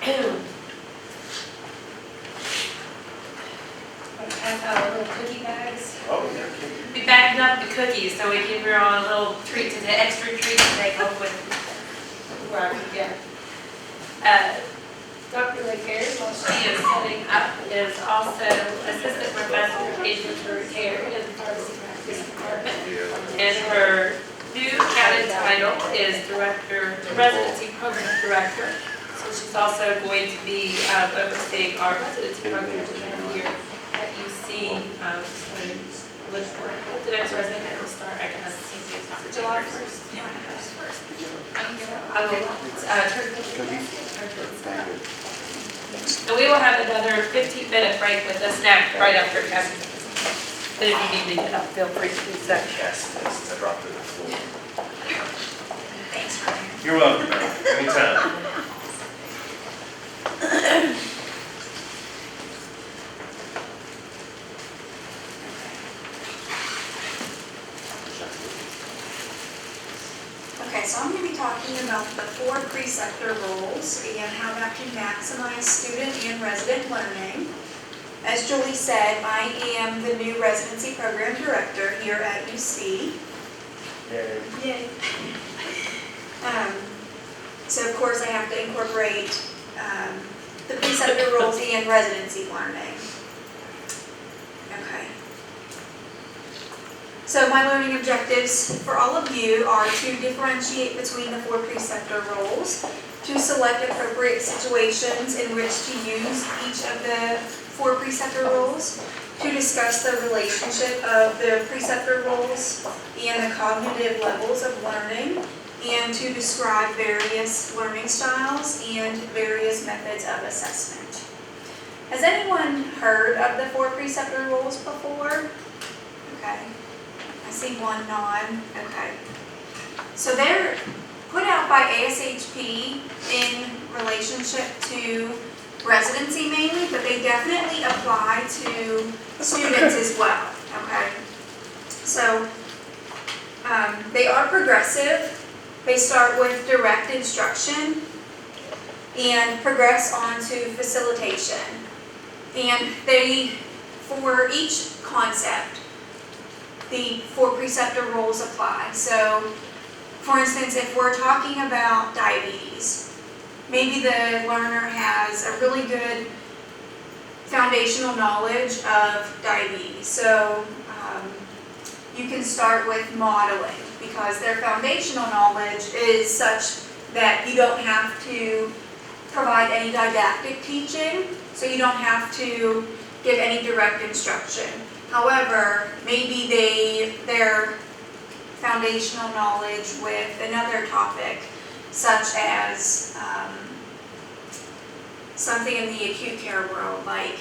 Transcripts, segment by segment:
Pass out our little cookie bags. Oh, yeah. We bagged up the cookies, so we give her all a little treat to the extra treat to take home with where I could get. Dr. LeCare, while she is setting up, is also assistant professor of patient care in the pharmacy practice department. And her new added title is residency program director. So she's also going to be overseeing our residency program here at UC. The next resident will start, I guess, July 1st. I will turn and we will have another 15-minute break with a snack right after caffeine. But if you need to get up, feel free to do so. Yes, I dropped it. Thanks for that. You're welcome. Anytime. Okay, so I'm going to be talking about the 4 preceptor roles and how that can maximize student and resident learning. As Julie said, I am the new residency program director here at UC. Yay. So of course I have to incorporate the preceptor roles and residency learning. Okay. So my learning objectives for all of you are to differentiate between the 4 preceptor roles, to select appropriate situations in which to use each of the 4 preceptor roles, to discuss the relationship of the preceptor roles and the cognitive levels of learning, and to describe various learning styles and various methods of assessment. Has anyone heard of the 4 preceptor roles before? Okay. I see one nod. Okay. So they're put out by ASHP in relationship to residency mainly, but they definitely apply to students as well. Okay. So they are progressive. They start with direct instruction and progress on to facilitation. And they, for each concept, the 4 preceptor roles apply. So, for instance, if we're talking about diabetes, maybe the learner has a really good foundational knowledge of diabetes. So, you can start with modeling because their foundational knowledge is such that you don't have to provide any didactic teaching, so you don't have to give any direct instruction. However, maybe their foundational knowledge with another topic, such as something in the acute care world, like,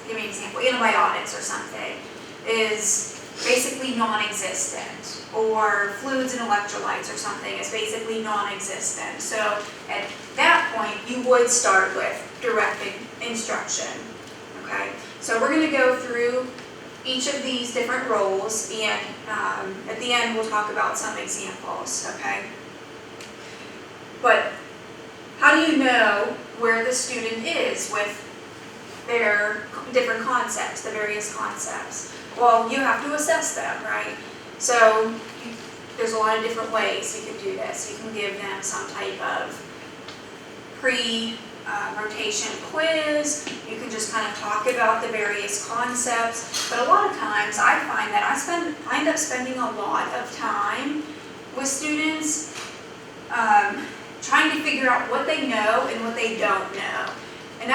give me an example, antibiotics or something, is basically non-existent, or fluids and electrolytes or something is basically non-existent. So at that point, you would start with direct instruction, okay? So we're going to go through each of these different roles, and at the end we'll talk about some examples, okay? But how do you know where the student is with their different concepts, the various concepts? Well, you have to assess them, right? So there's a lot of different ways you can do this. You can give them some type of pre-rotation quiz. You can just kind of talk about the various concepts. But a lot of times I find that I end up spending a lot of time with students trying to figure out what they know and what they don't know. And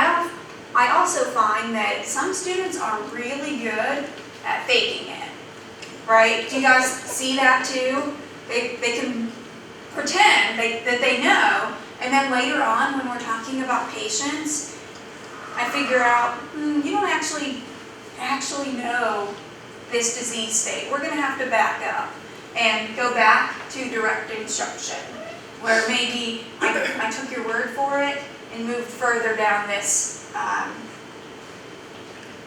I also find that some students are really good at faking it, right? Do you guys see that too? They can pretend that they know, and then later on when we're talking about patients, I figure out, you don't actually know this disease state. We're going to have to back up and go back to direct instruction, where maybe I took your word for it and moved further down this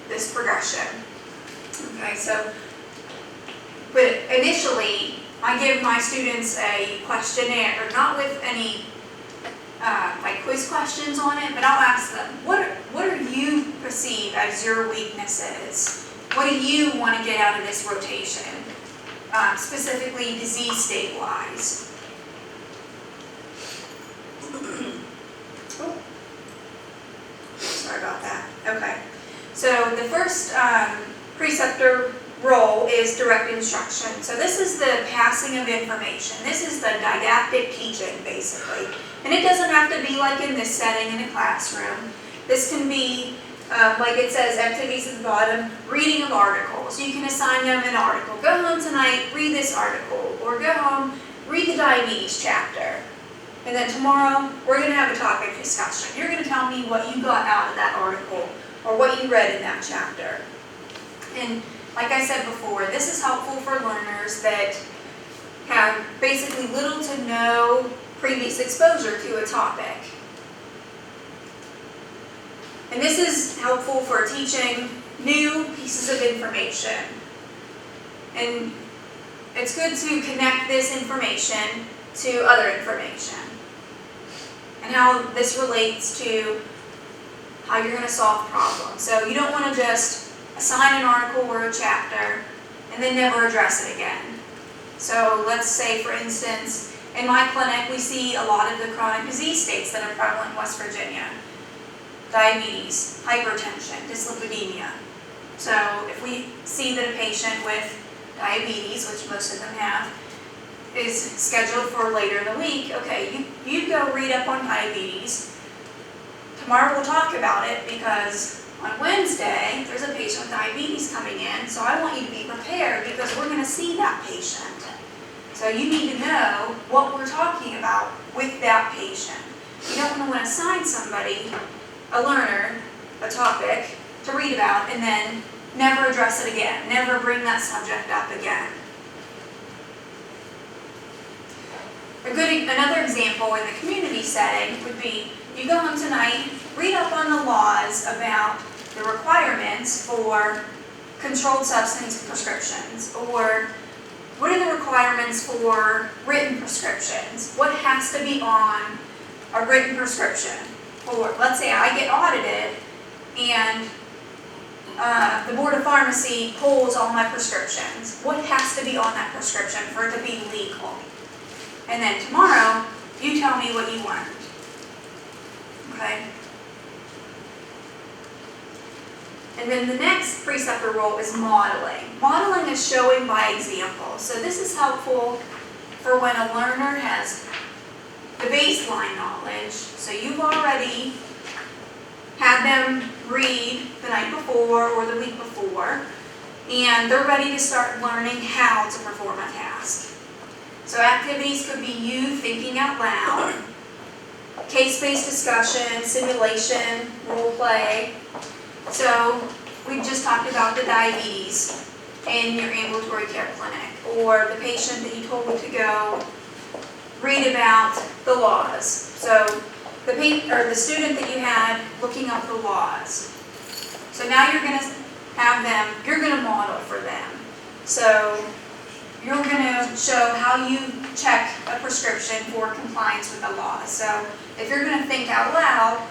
this progression. Okay, so, but initially, I give my students a questionnaire, or not with any like as your weaknesses. What do you want to get out of this rotation? Specifically disease state-wise. Oh. Sorry about that. Okay. So the first preceptor role is direct instruction. So this is the passing of information. This is the didactic teaching, basically. And it doesn't have to be like in this setting in a classroom. This can be, like it says, activities at the bottom, reading of articles. You can assign them an article. Go home tonight, read this article. Or go home, read the diabetes chapter. And then tomorrow, we're going to have a topic discussion. You're going to tell me what you got out of that article or what you read in that chapter. And like I said before, this is helpful for learners that have basically little to no previous exposure to a topic. And this is helpful for teaching new pieces of information. And it's good to connect this information to other information and how this relates to how you're going to solve problems. So you don't want to just assign an article or a chapter and then never address it again. So let's say, for instance, in my clinic we see a lot of the chronic disease states that are prevalent in West Virginia. Diabetes, hypertension, dyslipidemia. So if we see that a patient with diabetes, which most of them have, is scheduled for later in the week, okay, you go read up on diabetes. Tomorrow we'll talk about it because on Wednesday there's a patient with diabetes coming in, so I want you to be prepared because we're going to see that patient. So you need to know what we're talking about with that patient. You don't want to assign somebody, a learner, a topic to read about and then never address it again, never bring that subject up again. Another example in the community setting would be, you go home tonight, read up on the laws about the requirements for controlled substance prescriptions, or what are the requirements for written prescriptions? What has to be on a written prescription? Or let's say I get audited and the Board of Pharmacy pulls all my prescriptions. What has to be on that prescription for it to be legal? And then tomorrow, you tell me what you learned. Okay? And then the next preceptor role is modeling. Modeling is showing by example. So this is helpful for when a learner has the baseline knowledge. So you've already had them read the night before or the week before, and they're ready to start learning how to perform a task. So activities could be you thinking out loud, case-based discussion, simulation, role play. So we just talked about the diabetes in your ambulatory care clinic, or the patient that you told me to go read about the laws. So the student that you had looking up the laws. So now you're going to have them, you're going to model for them. So you're going to show how you check a prescription for compliance with the law. So if you're going to think out loud,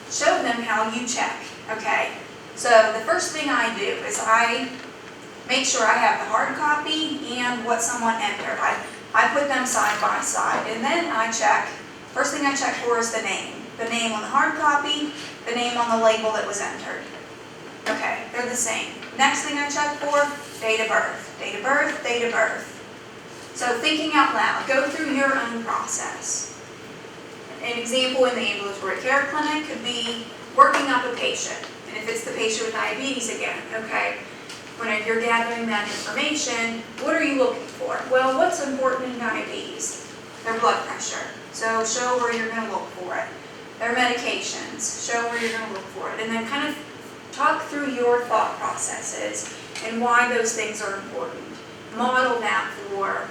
show them how you check, okay? So the first thing I do is I make sure I have the hard copy and what someone entered. I put them side by side, and then I check, first thing I check for is the name. The name on the hard copy, the name on the label that was entered. Okay, they're the same. Next thing I check for, date of birth. Date of birth, date of birth. So thinking out loud, go through your own process. An example in the ambulatory care clinic could be working up a patient. And if it's the patient with diabetes again, okay, when you're gathering that information, what are you looking for? Well, what's important in diabetes? Their blood pressure. So show where you're going to look for it. Their medications. Show where you're going to look for it. And then kind of talk through your thought processes and why those things are important. Model that for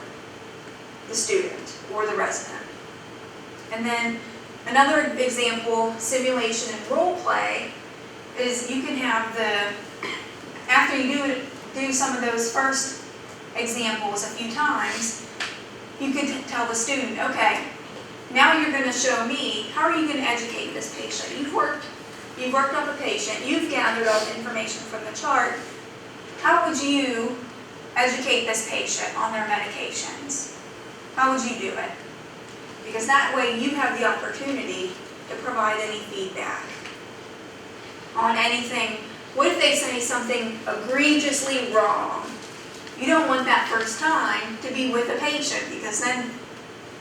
the student or the resident. And then another example, simulation and role play, is you can have after you do some of those first examples a few times, you can tell the student, okay, now you're going to show me, how are you going to educate this patient? You've worked you've worked on the patient, you've gathered all the information from the chart. How would you educate this patient on their medications? How would you do it? Because that way you have the opportunity to provide any feedback on anything. What if they say something egregiously wrong? You don't want that first time to be with the patient, because then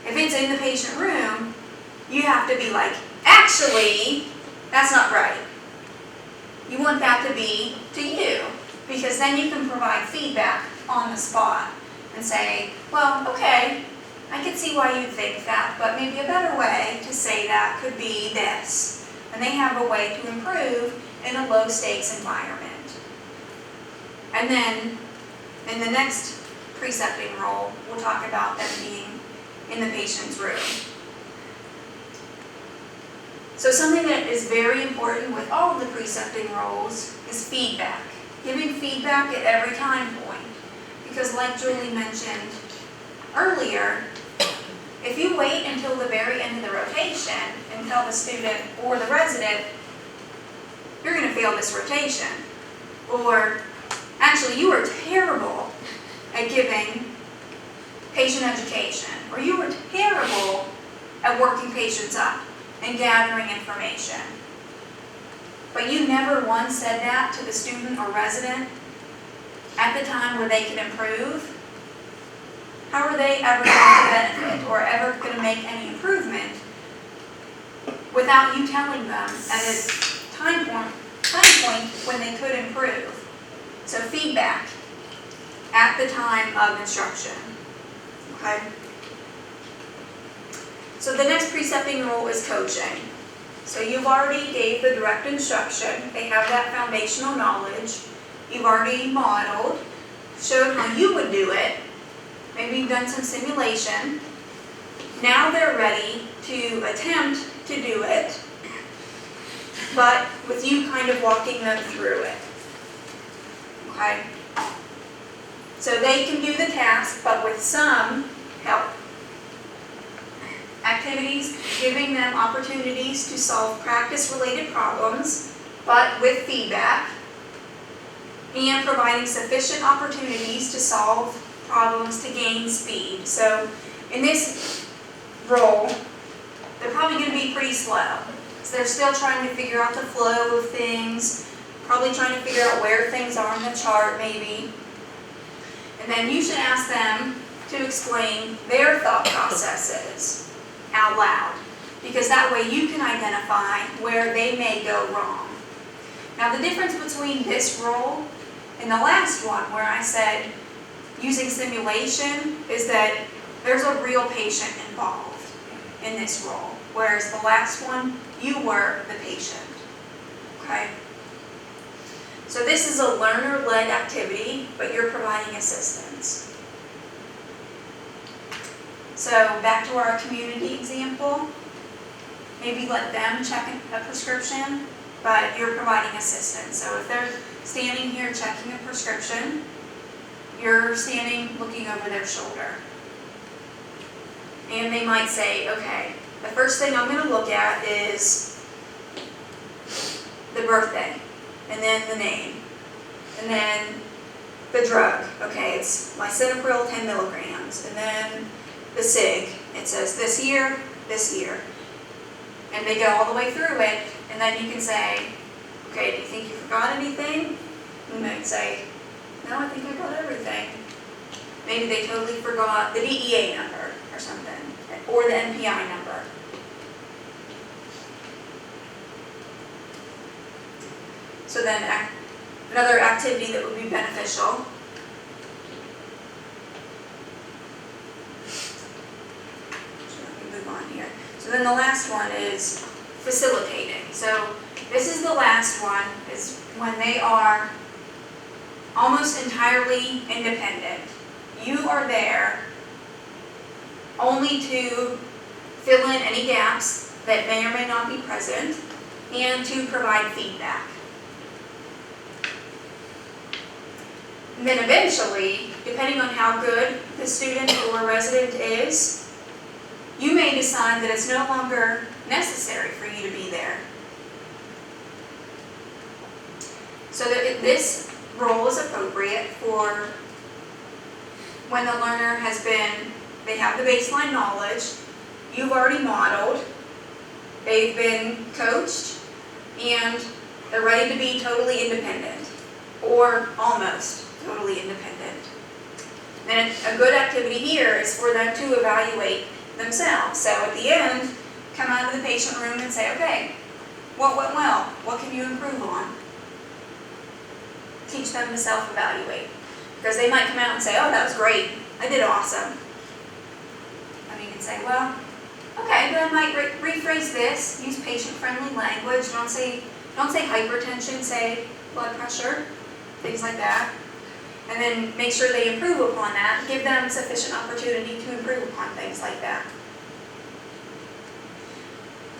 if it's in the patient room, you have to be like, actually, that's not right. You want that to be to you, because then you can provide feedback on the spot and say, well, okay, I can see why you'd think that, but maybe a better way to say that could be this. And they have a way to improve in a low stakes environment. And then in the next precepting role, we'll talk about them being in the patient's room. So something that is very important with all of the precepting roles is feedback. Giving feedback at every time point. Because like Julie mentioned earlier, if you wait until the very end of the rotation and tell the student or the resident, you're going to fail this rotation. Or, actually, you are terrible at giving patient education. Or you are terrible at working patients up and gathering information. But you never once said that to the student or resident at the time where they can improve. How are they ever going to benefit or ever going to make any improvement without you telling them at a time point when they could improve? So feedback at the time of instruction. Okay? So the next precepting role is coaching. So you've already gave the direct instruction. They have that foundational knowledge. You've already modeled, showed how you would do it. Maybe you've done some simulation. Now they're ready to attempt to do it, but with you kind of walking them through it. Okay? So they can do the task, but with some help. Activities, giving them opportunities to solve practice-related problems, but with feedback, and providing sufficient opportunities to solve problems to gain speed. So in this role, they're probably going to be pretty slow. So they're still trying to figure out the flow of things, probably trying to figure out where things are on the chart maybe. And then you should ask them to explain their thought processes out loud, because that way you can identify where they may go wrong. Now the difference between this role and the last one, where I said using simulation, is that there's a real patient involved in this role, whereas the last one, you were the patient. Okay? So this is a learner-led activity, but you're providing assistance. So back to our community example, maybe let them check a prescription, but you're providing assistance. So if they're standing here checking a prescription, you're standing looking over their shoulder. And they might say, okay, the first thing I'm going to look at is the birthday, and then the name, and then the drug. Okay, it's lisinopril 10 milligrams, and then the SIG. It says this year, and they go all the way through it, and then you can say, okay, do you think you forgot anything? And they say, no, I think I got everything. Maybe they totally forgot the DEA number or something, or the NPI number. So then another activity that would be beneficial . So then the last one is facilitating. So this is the last one, is when they are almost entirely independent. You are there only to fill in any gaps that may or may not be present and to provide feedback. And then eventually, depending on how good the student or resident is, you may decide that it's no longer necessary for you to be there. So that this role is appropriate for when the learner they have the baseline knowledge, you've already modeled, they've been coached, and they're ready to be totally independent, or almost totally independent. And a good activity here is for them to evaluate themselves. So at the end, come out of the patient room and say, okay, what went well? What can you improve on? Teach them to self-evaluate. Because they might come out and say, oh, that was great. I did awesome. And you can say, well, okay, but I might rephrase this. Use patient-friendly language. Don't say hypertension, say blood pressure, things like that. And then make sure they improve upon that. Give them sufficient opportunity to improve upon things like that.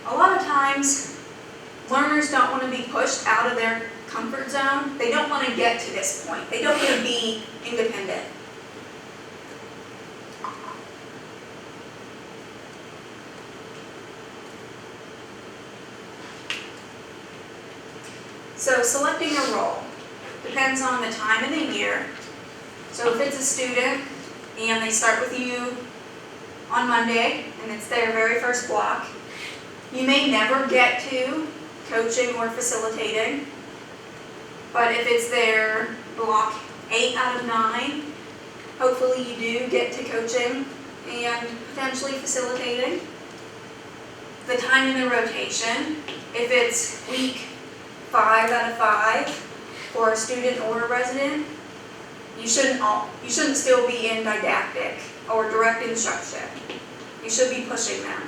A lot of times, learners don't want to be pushed out of their comfort zone. They don't want to get to this point. They don't want to be independent. So selecting a role depends on the time of the year. So if it's a student and they start with you on Monday and it's their very first block, you may never get to coaching or facilitating. But if it's their block 8 out of 9, hopefully you do get to coaching and potentially facilitating. The time in the rotation, if it's week 5 out of 5 for a student or a resident, you shouldn't still be in didactic or direct instruction. You should be pushing them.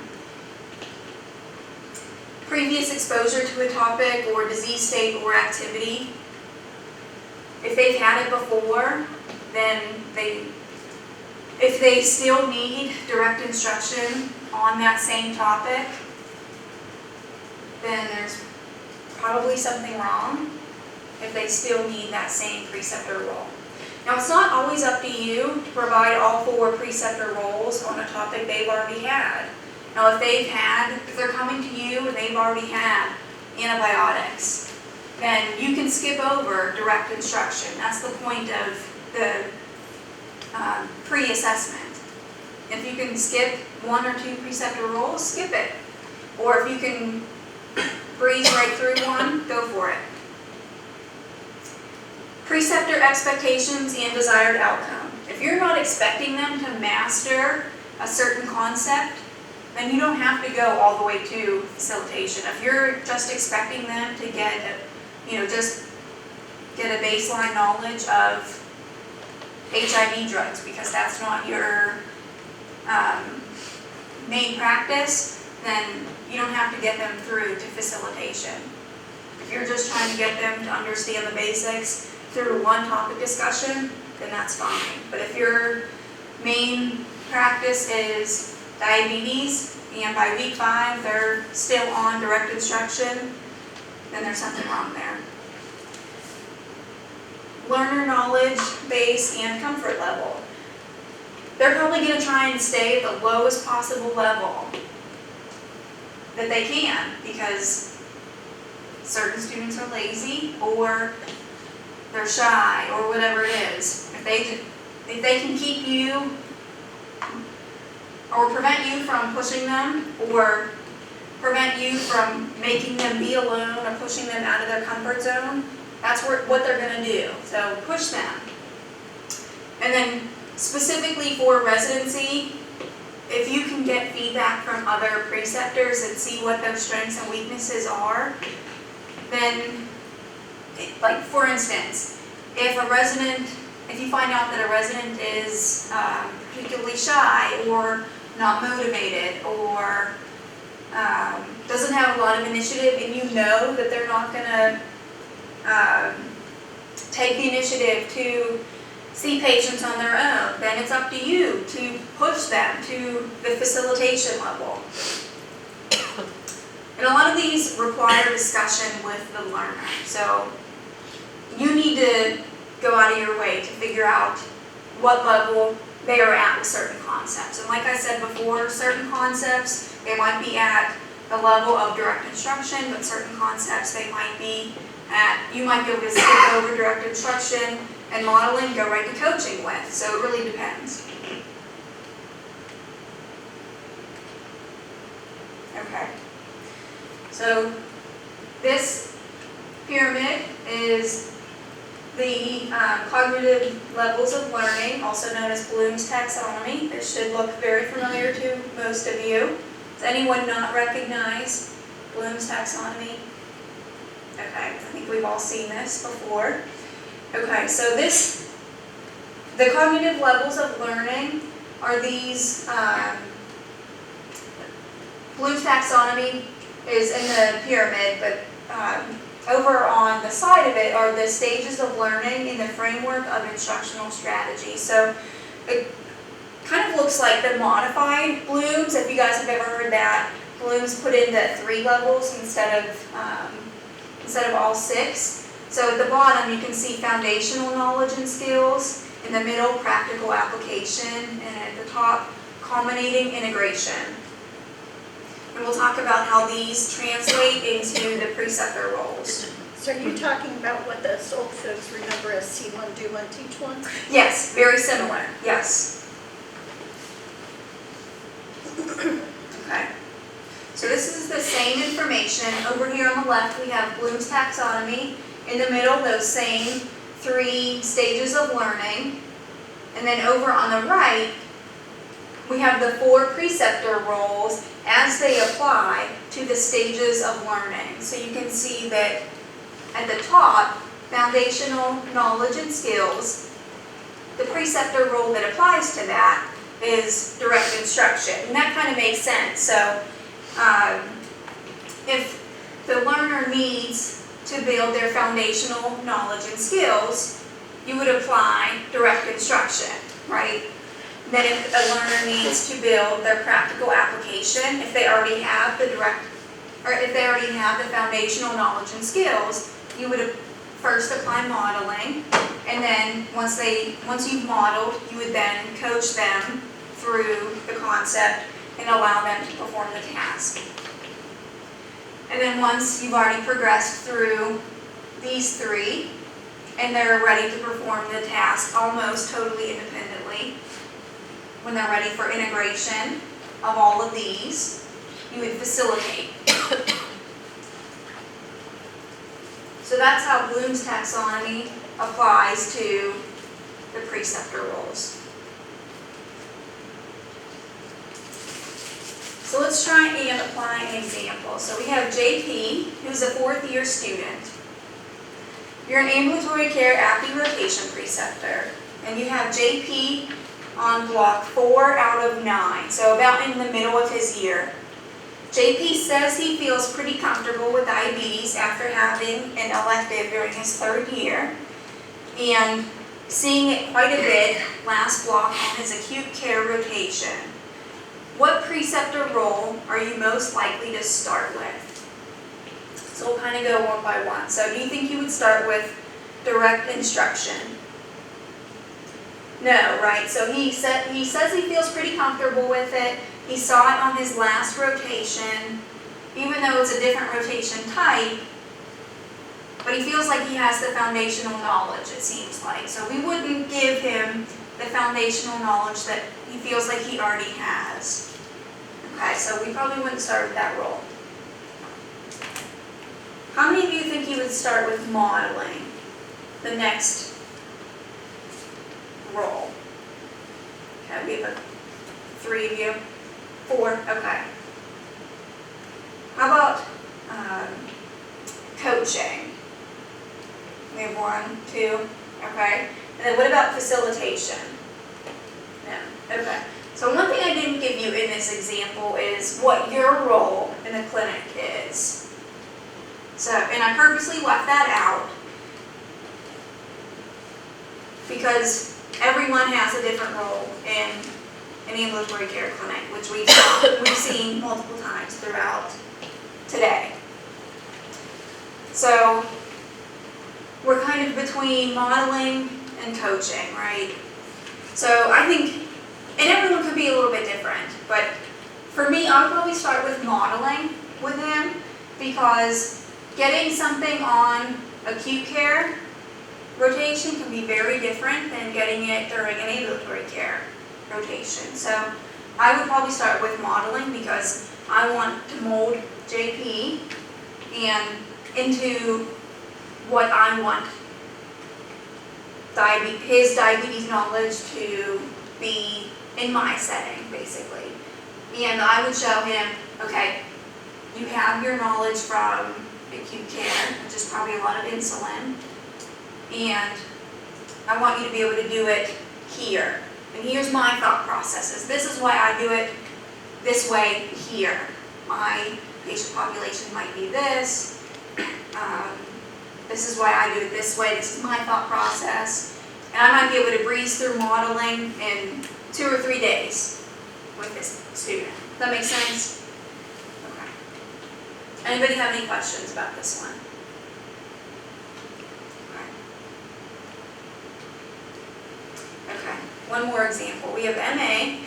Previous exposure to a topic or disease state or activity. If they've had it before, then if they still need direct instruction on that same topic, then there's probably something wrong if they still need that same preceptor role. Now, it's not always up to you to provide all 4 preceptor roles on a topic they've already had. Now, if they're coming to you and they've already had antibiotics, then you can skip over direct instruction. That's the point of the pre-assessment. If you can skip 1 or 2 preceptor roles, skip it. Or if you can breeze right through one, go for it. Preceptor expectations and desired outcome. If you're not expecting them to master a certain concept, then you don't have to go all the way to facilitation. If you're just expecting them to get a baseline knowledge of HIV drugs because that's not your main practice, then you don't have to get them through to facilitation. If you're just trying to get them to understand the basics through one topic discussion, then that's fine. But if your main practice is diabetes, and by week 5 they're still on direct instruction, then there's something wrong there. Learner knowledge base and comfort level. They're probably going to try and stay at the lowest possible level that they can because certain students are lazy or they're shy or whatever it is. If they can keep you or prevent you from pushing them or prevent you from making them be alone or pushing them out of their comfort zone, that's what they're going to do. So push them. And then specifically for residency, if you can get feedback from other preceptors and see what their strengths and weaknesses are, then, like for instance, if you find out that a resident is particularly shy or not motivated or doesn't have a lot of initiative and you know that they're not going to take the initiative to see patients on their own, then it's up to you to push them to the facilitation level. And a lot of these require discussion with the learner. So you need to go out of your way to figure out what level they are at with certain concepts. And like I said before, certain concepts, they might be at the level of direct instruction, but certain concepts they might be at, you might be able to skip over direct instruction and modeling, go right to coaching with. So it really depends. Okay. So this pyramid is the cognitive levels of learning, also known as Bloom's taxonomy. This should look very familiar to most of you. Does anyone not recognize Bloom's taxonomy? Okay, I think we've all seen this before. Okay, so the cognitive levels of learning are these, Bloom's taxonomy is in the pyramid, but over on the side of it are the stages of learning in the framework of instructional strategy. So it kind of looks like the modified Bloom's, if you guys have ever heard that. Bloom's put in the 3 levels instead of all 6. So at the bottom you can see foundational knowledge and skills, in the middle practical application, and at the top culminating integration. And we'll talk about how these translate into the preceptor roles. So are you talking about what those old folks remember as see one, do one, teach one? Yes, very similar, yes. Okay. So this is the same information. Over here on the left we have Bloom's taxonomy. In the middle, those same 3 stages of learning. And then over on the right, we have the 4 preceptor roles as they apply to the stages of learning. So you can see that at the top, foundational knowledge and skills, the preceptor role that applies to that is direct instruction. And that kind of makes sense. So if the learner needs to build their foundational knowledge and skills, you would apply direct instruction, right? Then if a learner needs to build their practical application, if they already have the foundational knowledge and skills, you would first apply modeling, and then once you've modeled, you would then coach them through the concept and allow them to perform the task. And then once you've already progressed through these 3, and they're ready to perform the task almost totally independently, when they're ready for integration of all of these, you would facilitate. So that's how Bloom's taxonomy applies to the preceptor roles. So let's try and apply an example. So we have JP, who's a 4th year student. You're an ambulatory care API rotation preceptor, and you have JP on block 4 out of 9, so about in the middle of his year. JP says he feels pretty comfortable with diabetes after having an elective during his 3rd year, and seeing it quite a bit last block on his acute care rotation. What preceptor role are you most likely to start with? So we'll kind of go one by one. So do you think you would start with direct instruction? No, right? So he says he feels pretty comfortable with it. He saw it on his last rotation, even though it's a different rotation type, but he feels like he has the foundational knowledge, it seems like. So we wouldn't give him the foundational knowledge that he feels like he already has. Okay, so we probably wouldn't start with that role. How many of you think you would start with modeling, the next role? Okay, we have 3 of you. 4, okay. How about coaching? We have 1, 2, okay. And then what about facilitation? No, okay. So one thing I didn't give you in this example is what your role in the clinic is. So, and I purposely left that out because everyone has a different role in an ambulatory care clinic, which we've seen multiple times throughout today. So we're kind of between modeling and coaching, right? So I think, and everyone could be a little bit different, but for me, I would probably start with modeling with him because getting something on acute care rotation can be very different than getting it during an ambulatory care rotation. So I would probably start with modeling because I want to mold JP and into what I want his diabetes knowledge to be in my setting, basically. And I would show him, okay, you have your knowledge from acute care, which is probably a lot of insulin, and I want you to be able to do it here. And here's my thought processes. This is why I do it this way here. My patient population might be this. This is why I do it this way. This is my thought process. And I might be able to breeze through modeling in 2 or 3 days with this student. Does that make sense? Okay. Anybody have any questions about this one? Okay, one more example. We have MA.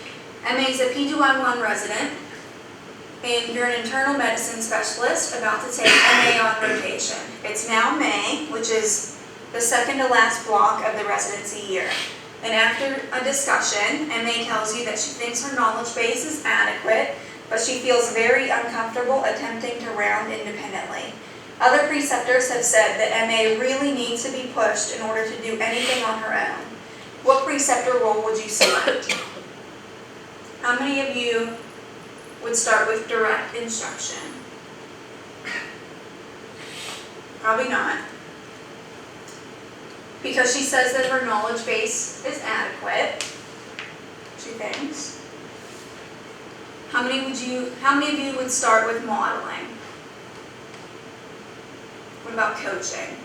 MA is a PGY1 resident, and you're an internal medicine specialist about to take MA on rotation. It's now May, which is the second to last block of the residency year. And after a discussion, MA tells you that she thinks her knowledge base is adequate, but she feels very uncomfortable attempting to round independently. Other preceptors have said that MA really needs to be pushed in order to do anything on her own. What preceptor role would you select? How many of you would start with direct instruction? Probably not. Because she says that her knowledge base is adequate, she thinks. How many of you would start with modeling? What about coaching?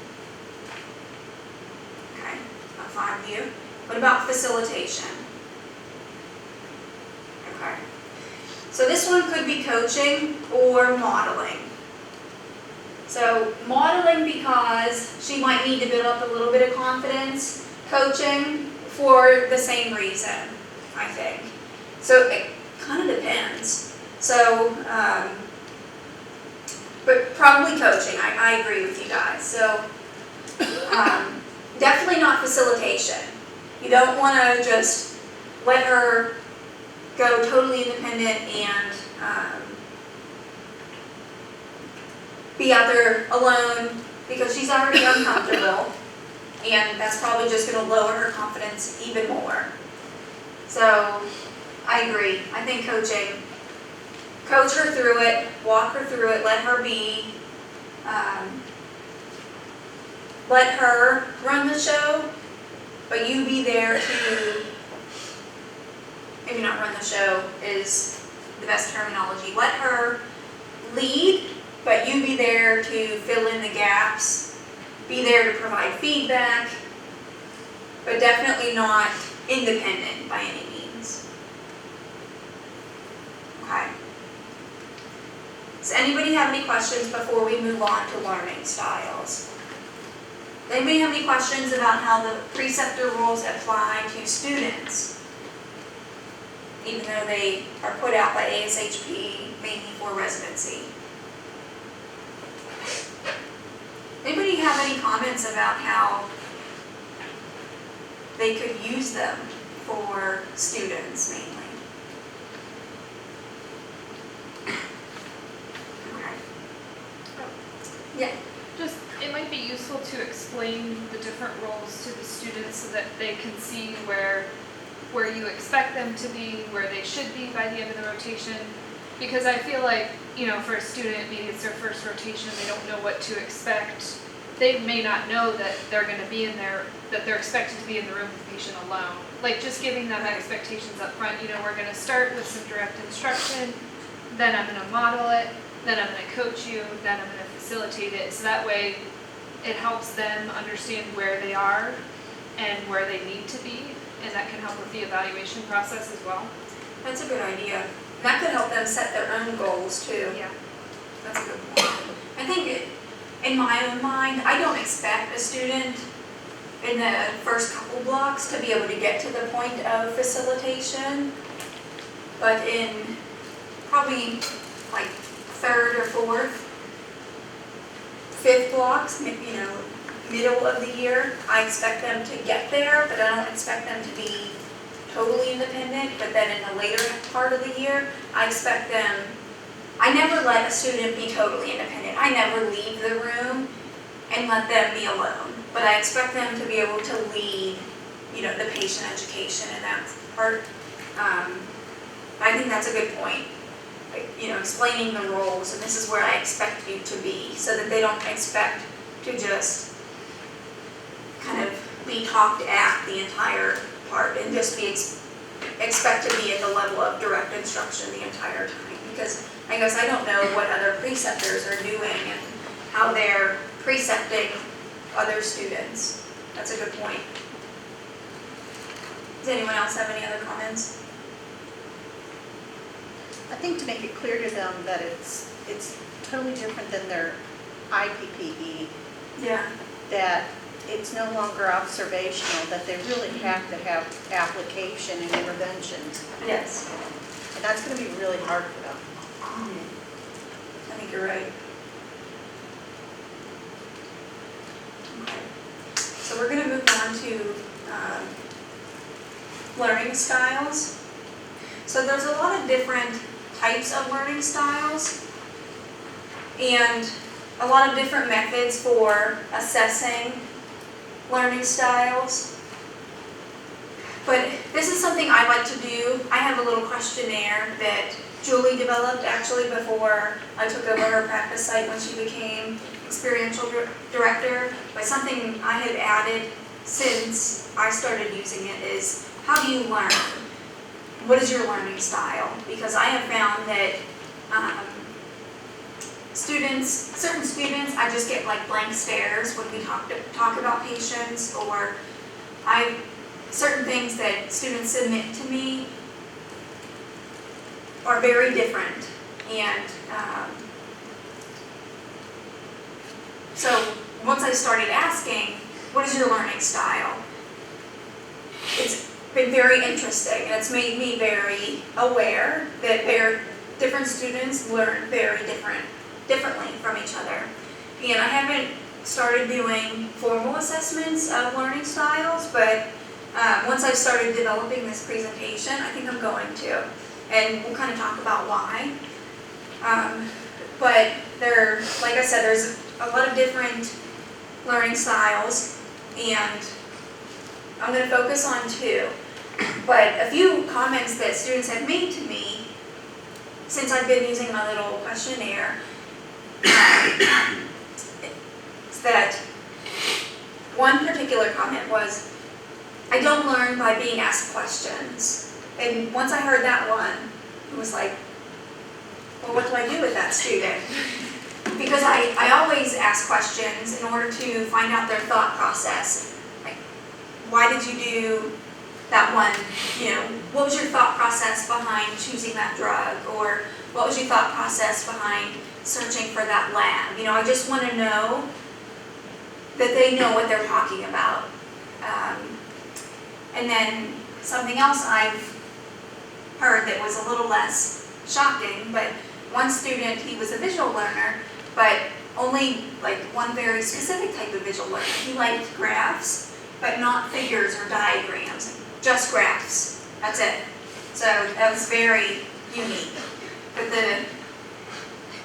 Okay, about 5 of you. What about facilitation? Okay. So this one could be coaching or modeling. So modeling because she might need to build up a little bit of confidence. Coaching for the same reason, I think. So it kind of depends. So, but probably coaching, I agree with you guys. So definitely not facilitation. You don't want to just let her go totally independent and be out there alone because she's already uncomfortable, and that's probably just going to lower her confidence even more. So I agree. I think coaching, coach her through it, walk her through it, let her be, let her run the show, but you be there to, maybe not run the show is the best terminology, let her lead, but you be there to fill in the gaps, be there to provide feedback, but definitely not independent by any means. Okay. Does anybody have any questions before we move on to learning styles? Does anybody have any questions about how the preceptor rules apply to students, even though they are put out by ASHP mainly for residency? Anybody have any comments about how they could use them for students mainly? Okay. Yeah. Just, it might be useful to explain the different roles to the students so that they can see where you expect them to be, where they should be by the end of the rotation. Because I feel like, you know, for a student, maybe it's their first rotation and they don't know what to expect. They may not know that they're going to be in there, that they're expected to be in the room with the patient alone. Like just giving them expectations up front, you know, we're going to start with some direct instruction, then I'm going to model it, then I'm going to coach you, then I'm going to facilitate it. So that way it helps them understand where they are and where they need to be, and that can help with the evaluation process as well. That's a good idea. That could help them set their own goals too. Yeah. That's a good point. I think in my own mind, I don't expect a student in the first couple blocks to be able to get to the point of facilitation, but in probably like third or fourth, fifth blocks, middle of the year, I expect them to get there, but I don't expect them to be totally independent. But then in the later part of the year, I expect them, I never let a student be totally independent. I never leave the room and let them be alone. But I expect them to be able to lead, the patient education in that part. I think that's a good point. Explaining the roles, and this is where I expect you to be, so that they don't expect to just kind of be talked at the entire part and just be expect to be at the level of direct instruction the entire time. Because I guess I don't know what other preceptors are doing and how they're precepting other students. That's a good point. Does anyone else have any other comments? I think to make it clear to them that it's totally different than their IPPE, Yeah. that it's no longer observational, that they really have to have application and intervention. Yes. And that's going to be really hard for them. I think you're right. Okay. So we're going to move on to learning styles. So there's a lot of different types of learning styles and a lot of different methods for assessing learning styles. But this is something I like to do. I have a little questionnaire that Julie developed actually before I took over her practice site when she became experiential director. But something I have added since I started using it is, how do you learn? What is your learning style? Because I have found that certain students, I just get like blank stares when we talk about patients, or certain things that students submit to me are very different. And so once I started asking, what is your learning style? It's been very interesting, and it's made me very aware that different students learn very differently from each other. And I haven't started doing formal assessments of learning styles, but once I've started developing this presentation, I think I'm going to. And we'll kind of talk about why. But like I said, there's a lot of different learning styles, and I'm going to focus on two. But a few comments that students have made to me since I've been using my little questionnaire is that one particular comment was, I don't learn by being asked questions. And once I heard that one, it was like, well, what do I do with that student? Because I always ask questions in order to find out their thought process. Like, why did you do that one? What was your thought process behind choosing that drug? Or what was your thought process behind searching for that lab? I just want to know that they know what they're talking about. And then something else I've heard that was a little less shocking, but one student, he was a visual learner, but only like one very specific type of visual learner. He liked graphs, but not figures or diagrams, just graphs. That's it. So that was very unique.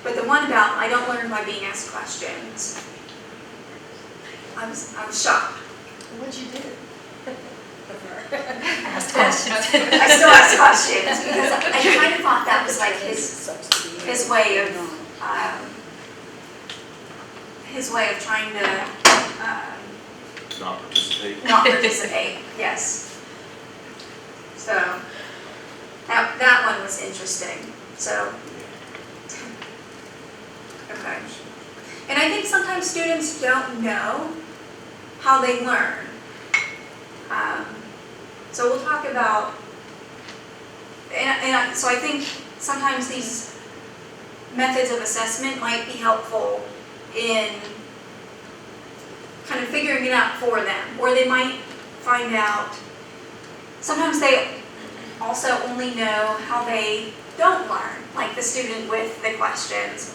But the one about I don't learn by being asked questions, I was shocked. What'd you do? Asked questions. I still ask questions because I kind of thought that was like his way of trying to Not participate. not participate. Yes. So that one was interesting. So okay. And I think sometimes students don't know how they learn. So we'll talk about, so I think sometimes these methods of assessment might be helpful in kind of figuring it out for them, or they might find out, sometimes they also only know how they don't learn, like the student with the questions,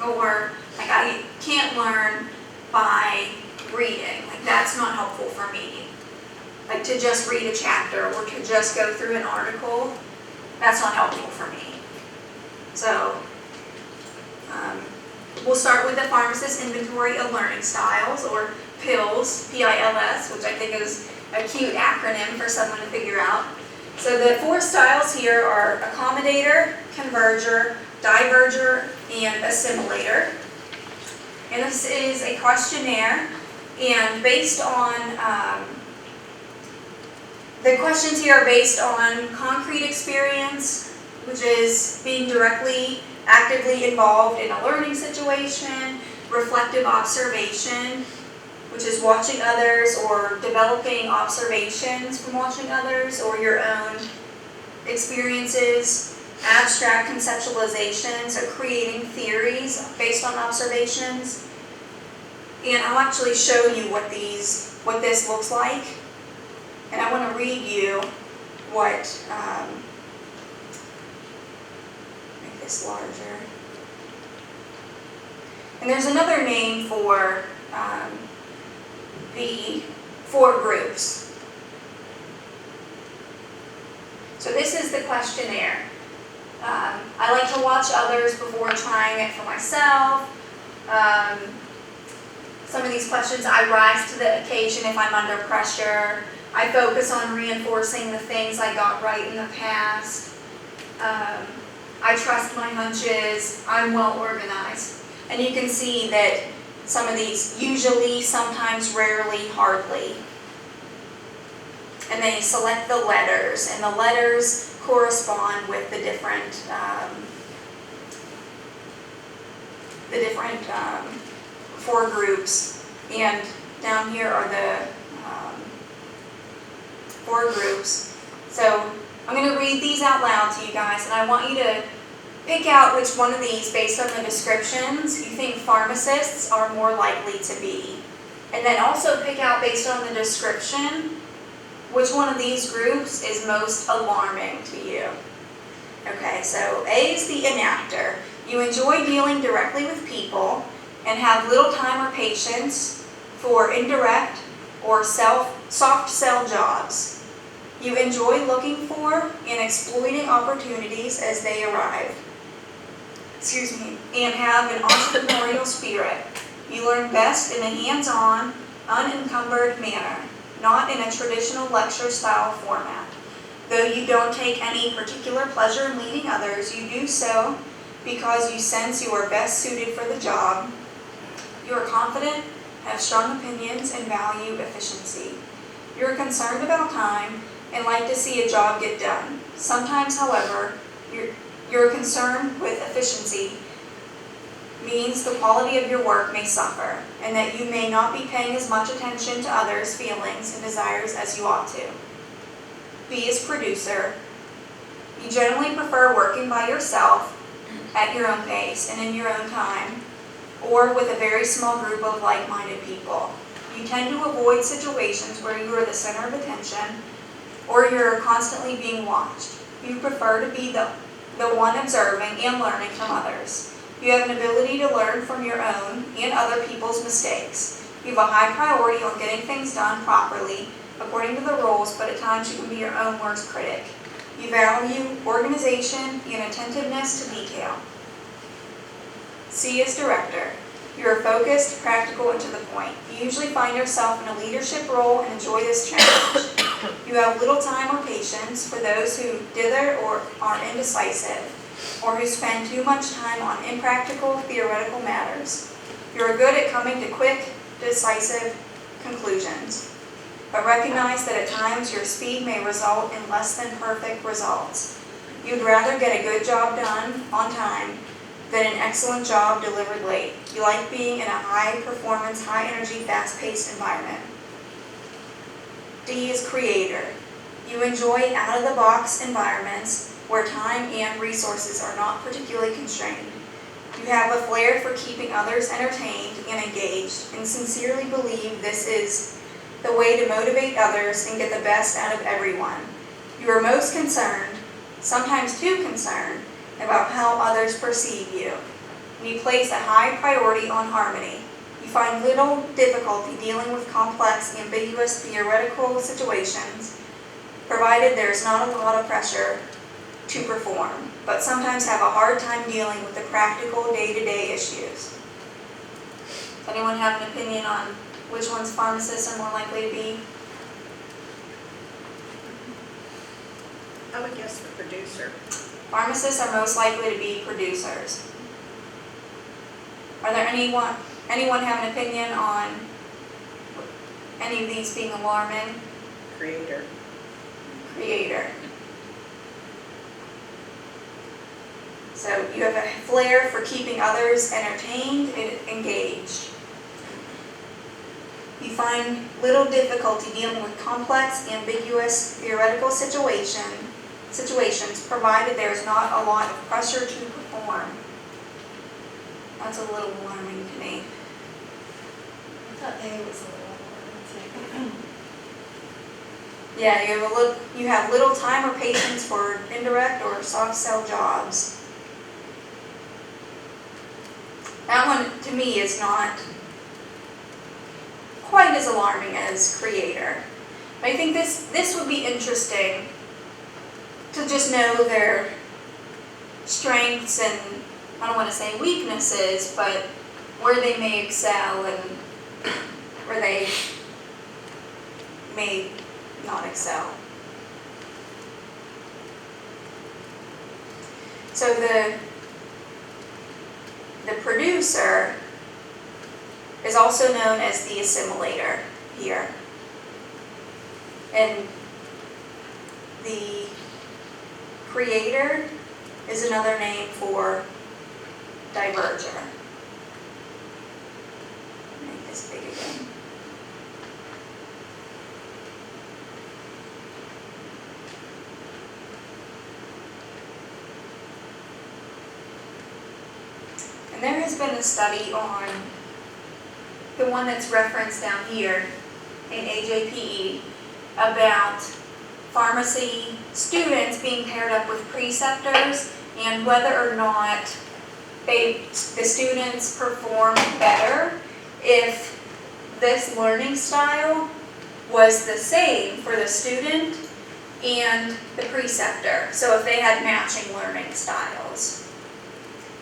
or like I can't learn by reading, like that's not helpful for me. Like to just read a chapter or to just go through an article, that's not helpful for me. So we'll start with the Pharmacist Inventory of Learning Styles, or PILS, P-I-L-S, which I think is a cute acronym for someone to figure out. So the 4 styles here are accommodator, converger, diverger, and assimilator. And this is a questionnaire, and based on, the questions here are based on concrete experience, which is being directly, actively involved in a learning situation, reflective observation, which is watching others or developing observations from watching others or your own experiences, abstract conceptualization, so creating theories based on observations. And I'll actually show you what this looks like. And I want to read you what, make this larger. And there's another name for the 4 groups. So this is the questionnaire. I like to watch others before trying it for myself. Some of these questions, I rise to the occasion if I'm under pressure. I focus on reinforcing the things I got right in the past. I trust my hunches. I'm well organized. And you can see that some of these, usually, sometimes, rarely, hardly. And they select the letters, and the letters correspond with the different 4 groups. And down here are the 4 groups. So I'm going to read these out loud to you guys, and I want you to pick out which one of these, based on the descriptions, you think pharmacists are more likely to be. And then also pick out, based on the description, which one of these groups is most alarming to you. Okay, so A is the enactor. You enjoy dealing directly with people and have little time or patience for indirect or soft sell jobs. You enjoy looking for and exploiting opportunities as they arrive. And have an entrepreneurial spirit. You learn best in a hands-on, unencumbered manner, not in a traditional lecture-style format. Though you don't take any particular pleasure in leading others, you do so because you sense you are best suited for the job. You are confident, have strong opinions, and value efficiency. You are concerned about time and like to see a job get done. Sometimes, however, your concern with efficiency means the quality of your work may suffer, and that you may not be paying as much attention to others' feelings and desires as you ought to. B is producer. You generally prefer working by yourself at your own pace and in your own time, or with a very small group of like-minded people. You tend to avoid situations where you are the center of attention or you're constantly being watched. You prefer to be the one observing and learning from others. You have an ability to learn from your own and other people's mistakes. You have a high priority on getting things done properly according to the rules, but at times you can be your own worst critic. You value organization and attentiveness to detail. C is director. You are focused, practical, and to the point. You usually find yourself in a leadership role and enjoy this challenge. You have little time or patience for those who dither or are indecisive, or who spend too much time on impractical, theoretical matters. You are good at coming to quick, decisive conclusions, but recognize that at times your speed may result in less than perfect results. You'd rather get a good job done on time than an excellent job delivered late. You like being in a high-performance, high-energy, fast-paced environment. D is creator. You enjoy out-of-the-box environments where time and resources are not particularly constrained. You have a flair for keeping others entertained and engaged, and sincerely believe this is the way to motivate others and get the best out of everyone. You are most concerned sometimes too concerned about how others perceive you. And you place a high priority on harmony. You find little difficulty dealing with complex, ambiguous, theoretical situations, provided there is not a lot of pressure to perform, but sometimes have a hard time dealing with the practical day-to-day issues. Does anyone have an opinion on which ones pharmacists are more likely to be? I would guess the producer. Pharmacists are most likely to be producers. Are there anyone have an opinion on any of these being alarming? Creator. Creator. So you have a flair for keeping others entertained and engaged. You find little difficulty dealing with complex, ambiguous, theoretical situations, provided there is not a lot of pressure to perform. That's a little alarming to me. I thought A was a little more. Yeah, you have little time or patience for indirect or soft sell jobs. That one, to me, is not quite as alarming as creator. But I think this would be interesting to just know their strengths and, I don't want to say weaknesses, but where they may excel and where they may not excel. So the producer is also known as the assimilator here. And the creator is another name for diverger. Make this big again. And there has been a study on the one that's referenced down here in AJPE about pharmacy students being paired up with preceptors and whether or not the students perform better if this learning style was the same for the student and the preceptor. So if they had matching learning styles.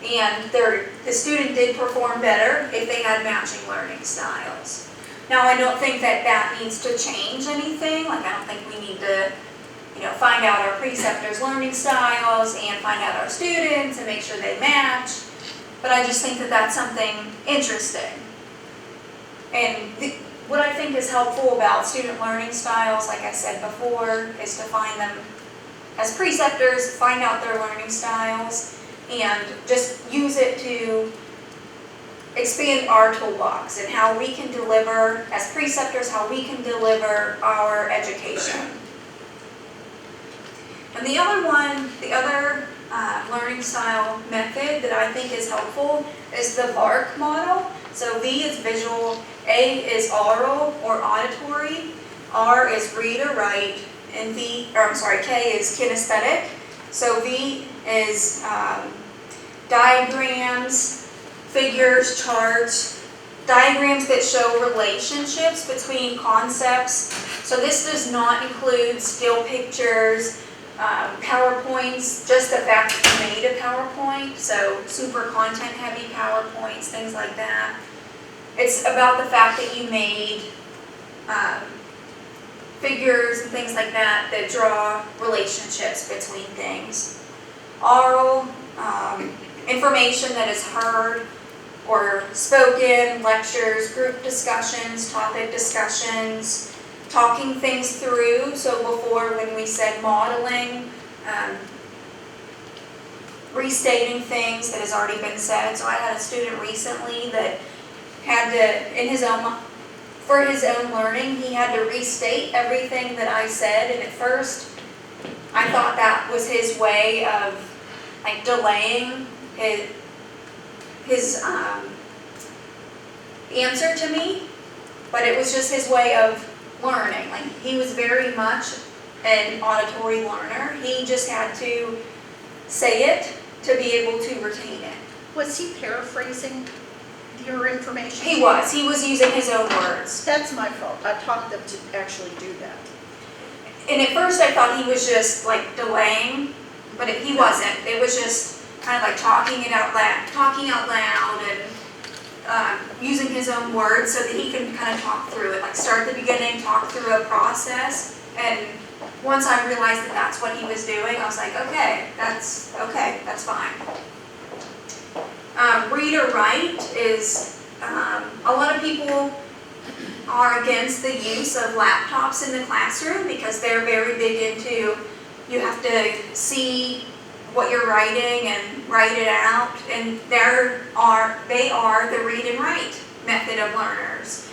And the student did perform better if they had matching learning styles. Now, I don't think that needs to change anything. Like, I don't think we need to, find out our preceptors' learning styles and find out our students and make sure they match. But I just think that that's something interesting. And what I think is helpful about student learning styles, like I said before, is to find them as preceptors, find out their learning styles, and just use it to expand our toolbox and how we can deliver, as preceptors, how we can deliver our education. And the other learning style method that I think is helpful is the VARK model. So V is visual, A is oral or auditory, R is read or write, and K is kinesthetic. So V is diagrams, figures, charts, diagrams that show relationships between concepts. So this does not include still pictures, PowerPoints, just the fact that you made a PowerPoint, so super content heavy PowerPoints, things like that. It's about the fact that you made figures and things like that that draw relationships between things. Oral, information that is heard or spoken, lectures, group discussions, topic discussions, talking things through. So before, when we said modeling, restating things that has already been said. So I had a student recently that had to, for his own learning, he had to restate everything that I said. And at first, I thought that was his way of delaying his answer to me, but it was just his way of learning. Like, he was very much an auditory learner. He just had to say it to be able to retain it. Was he paraphrasing your information? He was using his own words. That's my fault. I taught them to actually do that. And at first I thought he was just like delaying, but he wasn't. It was just kind of like talking out loud and using his own words so that he can kind of talk through it, like start at the beginning, talk through a process. And once I realized that that's what he was doing, I was like, okay, that's fine. Read or write is, a lot of people are against the use of laptops in the classroom because they're very big into, you have to see what you're writing and write it out, and they are the read and write method of learners.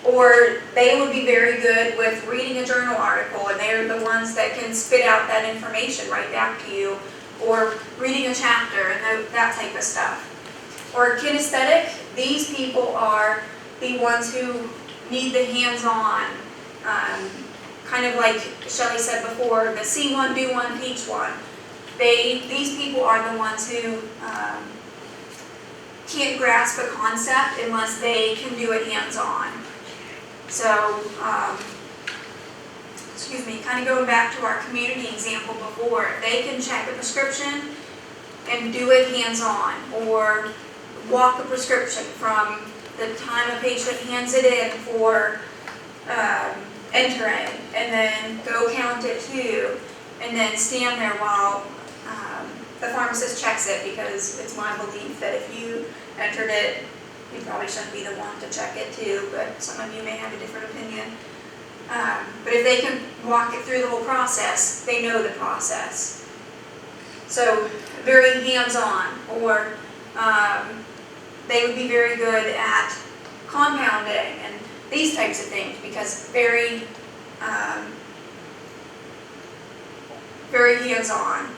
Or they would be very good with reading a journal article, and they're the ones that can spit out that information right back to you, or reading a chapter and that type of stuff. Or kinesthetic, these people are the ones who need the hands-on, kind of like Shelley said before, the see one, do one, teach one. These people are the ones who can't grasp a concept unless they can do it hands-on. So, kind of going back to our community example before, they can check a prescription and do it hands-on, or walk a prescription from the time a patient hands it in for entering, and then go count it too, and then stand there while the pharmacist checks it, because it's my belief that if you entered it, you probably shouldn't be the one to check it too, but some of you may have a different opinion. But if they can walk it through the whole process, they know the process. So very hands-on, or they would be very good at compounding and these types of things, because very hands-on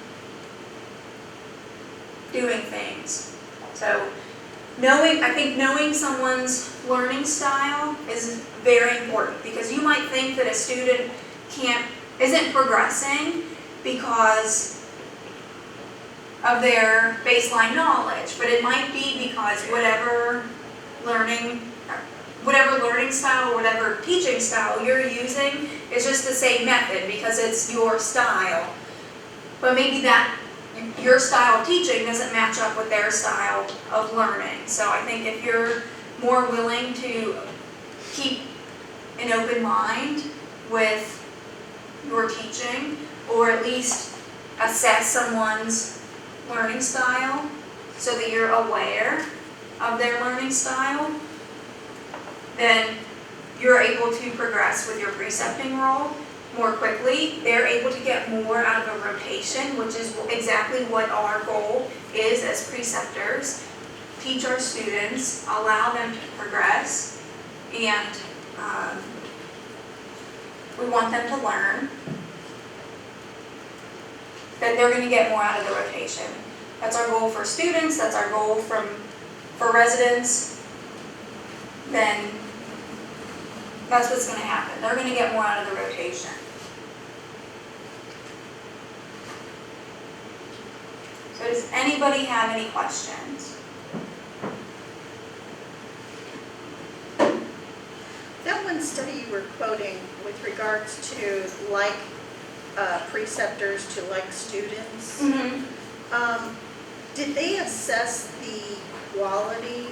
doing things. So I think knowing someone's learning style is very important, because you might think that a student isn't progressing because of their baseline knowledge, but it might be because whatever learning style, whatever teaching style you're using is just the same method because it's your style. But maybe that your style of teaching doesn't match up with their style of learning. So I think if you're more willing to keep an open mind with your teaching, or at least assess someone's learning style so that you're aware of their learning style, then you're able to progress with your precepting role more quickly. They're able to get more out of a rotation, which is exactly what our goal is as preceptors. Teach our students, allow them to progress, and we want them to learn. Then they're going to get more out of the rotation. That's our goal for students, that's our goal for residents. Then that's what's going to happen. They're going to get more out of the rotation. So does anybody have any questions? That one study you were quoting with regards to like preceptors to like students, Mm-hmm. Did they assess the quality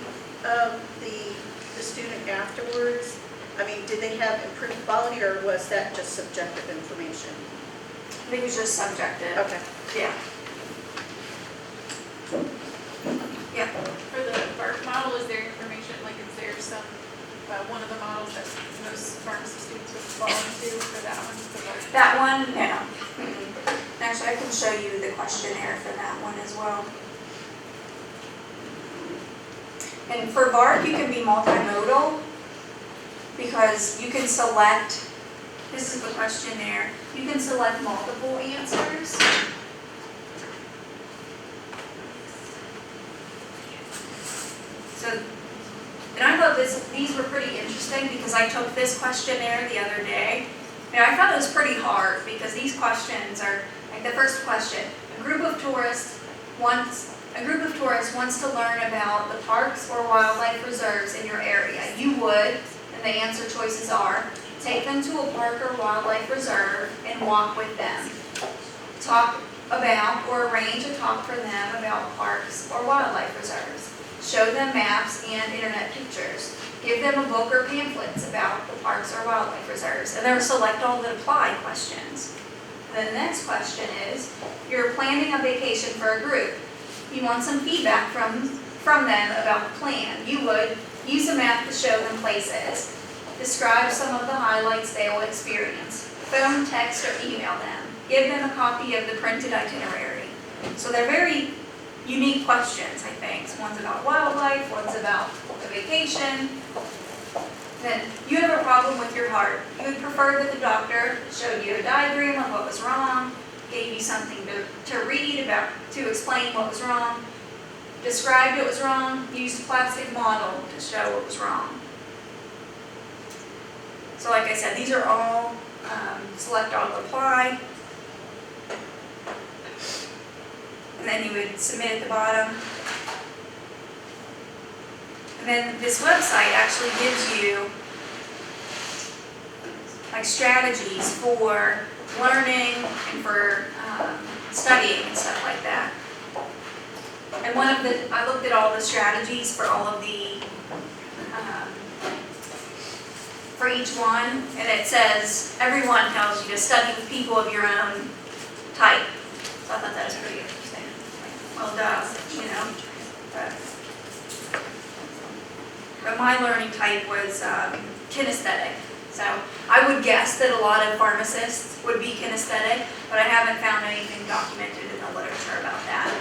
of the student afterwards? I mean, did they have improved quality, or was that just subjective information? I think it was just subjective. Okay. Yeah. Yeah. For the VARK model, is there information, like is there some, one of the models that most pharmacy students would fall into for that one? The VARK? That one, no. Mm-mm. Actually, I can show you the questionnaire for that one as well. And for VARK, you can be multimodal because you can select, this is the questionnaire, you can select multiple answers. So, and I thought these were pretty interesting because I took this questionnaire the other day Now, I thought it was pretty hard because these questions are, like the first question, a group of tourists wants to learn about the parks or wildlife reserves in your area. You would, and the answer choices are, take them to a park or wildlife reserve and walk with them. Talk about or arrange a talk for them about parks or wildlife reserves. Show them maps and internet pictures. Give them a book or pamphlets about the parks or wildlife reserves. And then select all the apply questions. Then the next question is, you're planning a vacation for a group. You want some feedback from them about the plan. You would use a map to show them places. Describe some of the highlights they will experience. Phone, text, or email them. Give them a copy of the printed itinerary. So they're very unique questions, I think. One's about wildlife, one's about the vacation. Then you have a problem with your heart. You would prefer that the doctor showed you a diagram of what was wrong, gave you something to read about to explain what was wrong, described what was wrong, used a plastic model to show what was wrong. So like I said, these are all select all apply. And then you would submit at the bottom. And then this website actually gives you like strategies for learning and for studying and stuff like that. And I looked at all the strategies for all of the, for each one, and it says, everyone tells you to study with people of your own type. So I thought that was pretty interesting. Well, you know. But my learning type was kinesthetic. So I would guess that a lot of pharmacists would be kinesthetic, but I haven't found anything documented in the literature about that.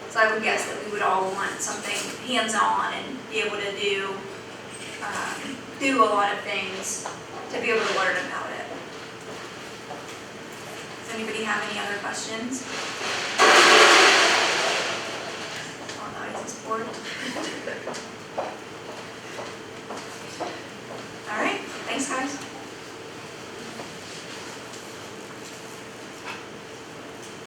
So I would guess that we would all want something hands-on and be able to do a lot of things to be able to learn about it. Does anybody have any other questions?